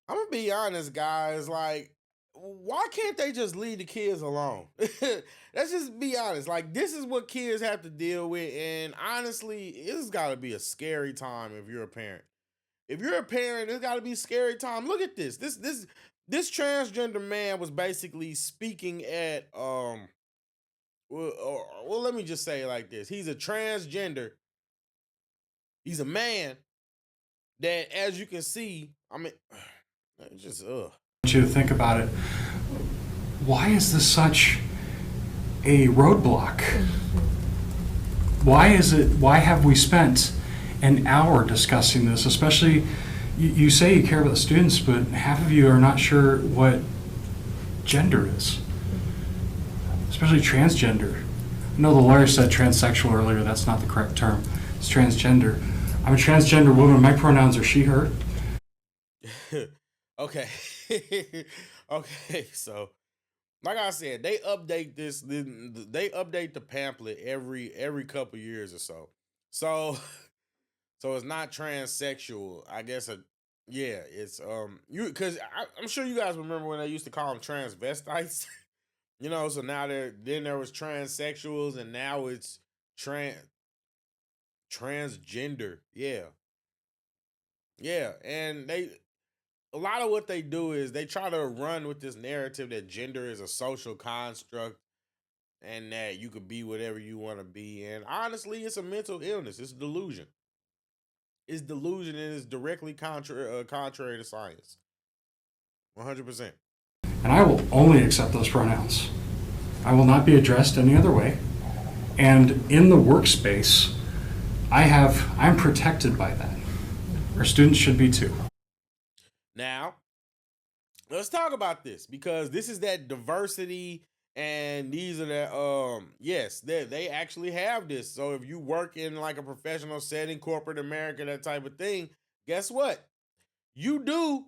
I'm gonna be honest, guys. Like, why can't they just leave the kids alone? Let's just be honest. Like, this is what kids have to deal with, and honestly, it's got to be a scary time if you're a parent. If you're a parent, it's got to be a scary time. Look at this. This transgender man was basically speaking at well, let me just say it like this. He's a transgender. He's a man that, as you can see, I mean, it's just You to think about it. Why is this such a roadblock? Why have we spent an hour discussing this? Especially, you say you care about the students, but half of you are not sure what gender is, especially transgender. I know the lawyer said transsexual earlier. That's not the correct term. It's transgender. I'm a transgender woman. My pronouns are she, her. okay. Okay, so like I said, they update this. They update the pamphlet every couple years or so. So so it's not transsexual. I guess yeah, it's you because I'm sure you guys remember when they used to call them transvestites. So now there was transsexuals and now it's trans transgender. Yeah, yeah, and a lot of what they do is they try to run with this narrative that gender is a social construct and that you could be whatever you want to be. And honestly, it's a mental illness. It's delusion. It's delusion and it's directly contrary to science. 100%. And I will only accept those pronouns. I will not be addressed any other way. And in the workspace, I'm protected by that. Our students should be too. Now, let's talk about this because this is that diversity and these are the yes, they actually have this. So if you work in like a professional setting, corporate America, that type of thing, guess what? You do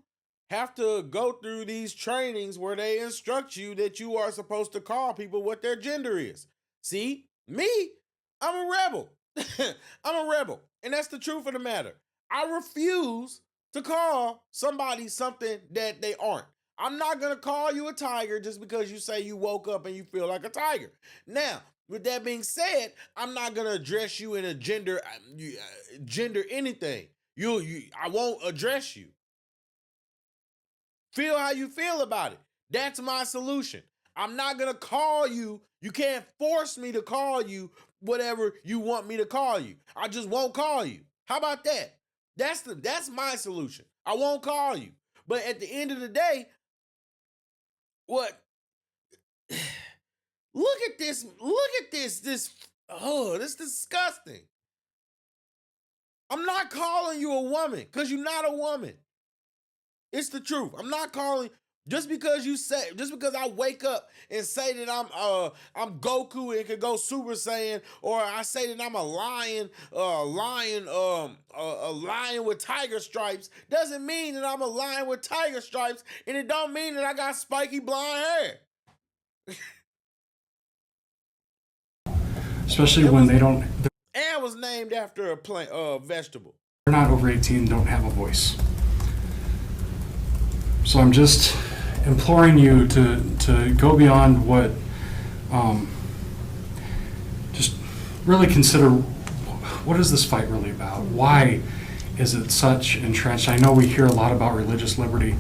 have to go through these trainings where they instruct you that you are supposed to call people what their gender is. See, me, I'm a rebel. I'm a rebel. And that's the truth of the matter. I refuse to call somebody something that they aren't. I'm not going to call you a tiger just because you say you woke up and you feel like a tiger. Now, with that being said, I'm not going to address you in a gender anything. I won't address you. Feel how you feel about it. That's my solution. I'm not going to call you. You can't force me to call you whatever you want me to call you. I just won't call you. How about that? That's my solution. I won't call you. But at the end of the day, what look at this. Look at this. This is disgusting. I'm not calling you a woman because you're not a woman. It's the truth. I'm not calling just because I wake up and say that I'm Goku and can go Super Saiyan, or I say that I'm a lion, a lion with tiger stripes, doesn't mean that I'm a lion with tiger stripes, and it don't mean that I got spiky blonde hair. Especially when they don't. And was named after a plant, vegetable. They're not over 18, don't have a voice. So I'm just imploring you to go beyond what, just really consider what is this fight really about? Why is it such entrenched? I know we hear a lot about religious liberty.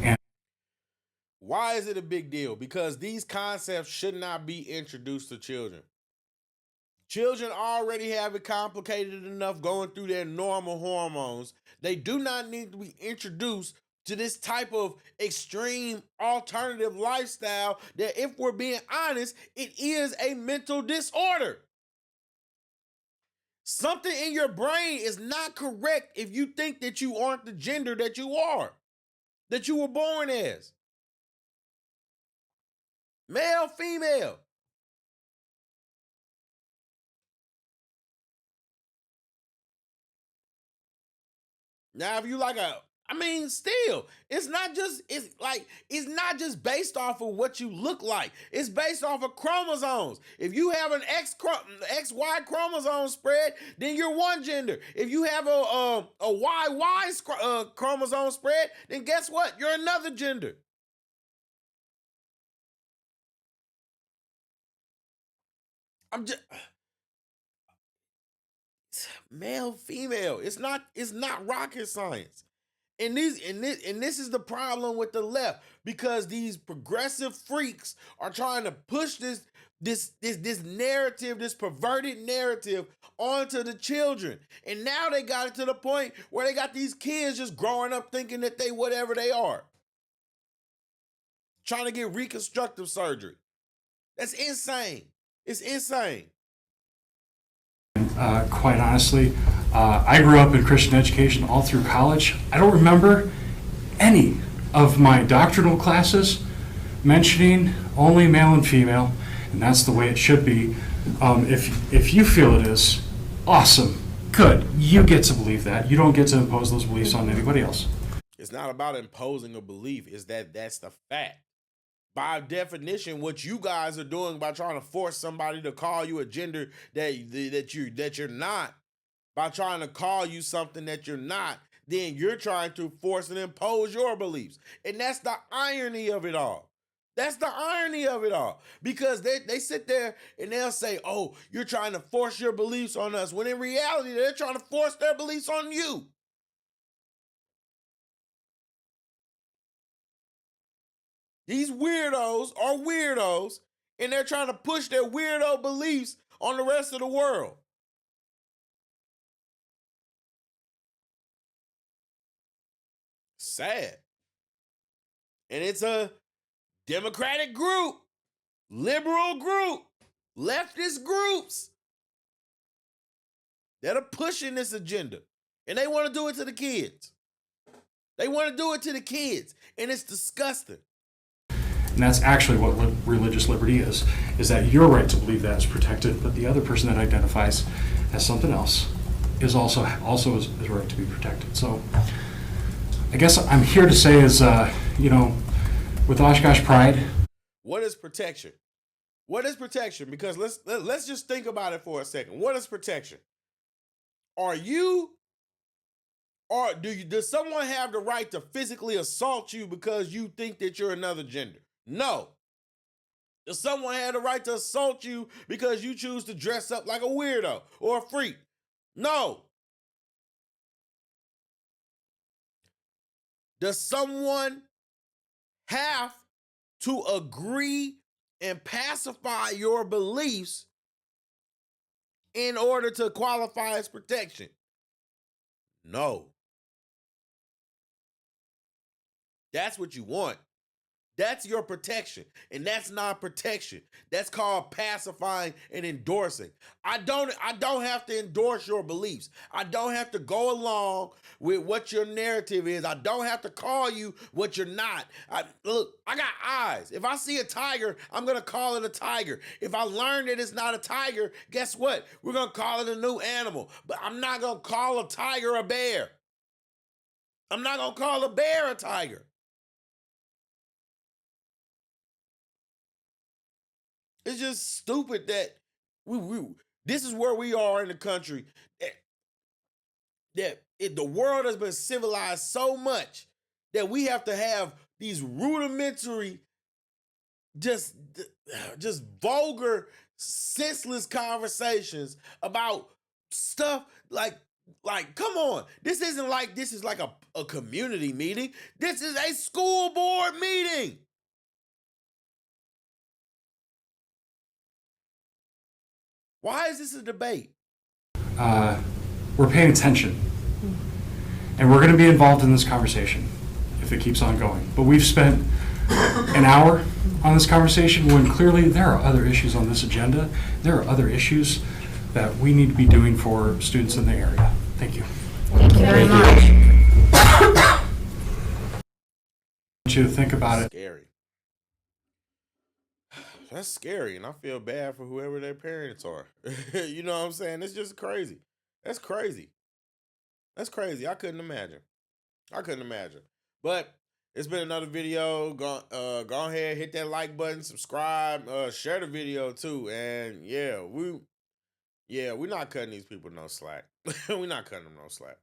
And why is it a big deal? Because these concepts should not be introduced to children. Children already have it complicated enough going through their normal hormones. They do not need to be introduced to this type of extreme alternative lifestyle that, if we're being honest, it is a mental disorder. Something in your brain is not correct if you think that you aren't the gender that you are, that you were born as. Male, female. Now, if you like I mean, still, it's not just based off of what you look like. It's based off of chromosomes. If you have an XY chromosome spread, then you're one gender. If you have a YY chromosome spread, then guess what? You're another gender. I'm just male, female. It's not rocket science. And this is the problem with the left, because these progressive freaks are trying to push this narrative, this perverted narrative onto the children. And now they got it to the point where they got these kids just growing up thinking that they whatever they are. Trying to get reconstructive surgery. That's insane. It's insane. Quite honestly, I grew up in Christian education all through college. I don't remember any of my doctrinal classes mentioning only male and female, and that's the way it should be. If you feel it is, awesome, good. You get to believe that. You don't get to impose those beliefs on anybody else. It's not about imposing a belief. It's that's the fact. By definition, what you guys are doing by trying to force somebody to call you a gender that you're not, by trying to call you something that you're not, then you're trying to force and impose your beliefs. And that's the irony of it all. That's the irony of it all. Because they sit there and they'll say, oh, you're trying to force your beliefs on us, when in reality, they're trying to force their beliefs on you. These weirdos are weirdos, and they're trying to push their weirdo beliefs on the rest of the world. Sad. And it's a Democratic group, liberal group, leftist groups that are pushing this agenda. And they want to do it to the kids. They want to do it to the kids. And it's disgusting. And that's actually what religious liberty is that your right to believe that is protected, but the other person that identifies as something else is also is right to be protected. So I guess I'm here to say is, with Oshkosh Pride. What is protection? What is protection? Because let's just think about it for a second. What is protection? Does someone have the right to physically assault you because you think that you're another gender? No. Does someone have the right to assault you because you choose to dress up like a weirdo or a freak? No. Does someone have to agree and pacify your beliefs in order to qualify as protection? No. That's what you want. That's your protection, and that's not protection. That's called pacifying and endorsing. I don't have to endorse your beliefs. I don't have to go along with what your narrative is. I don't have to call you what you're not. Look, I got eyes. If I see a tiger, I'm going to call it a tiger. If I learn that it's not a tiger, guess what? We're going to call it a new animal. But I'm not going to call a tiger a bear. I'm not going to call a bear a tiger. It's just stupid that this is where we are in the country. The world has been civilized so much that we have to have these rudimentary, just vulgar, senseless conversations about stuff like come on. This is like a community meeting. This is a school board meeting. Why is this a debate? We're paying attention. And we're going to be involved in this conversation if it keeps on going. But we've spent an hour on this conversation when clearly there are other issues on this agenda. There are other issues that we need to be doing for students in the area. Thank you. Thank you very much. I want you to think about it. Scary. That's scary, and I feel bad for whoever their parents are. You know what I'm saying? It's just crazy. That's crazy. That's crazy. I couldn't imagine. I couldn't imagine. But it's been another video. Go ahead, hit that like button, subscribe, share the video too. And yeah, we're not cutting these people no slack. We're not cutting them no slack.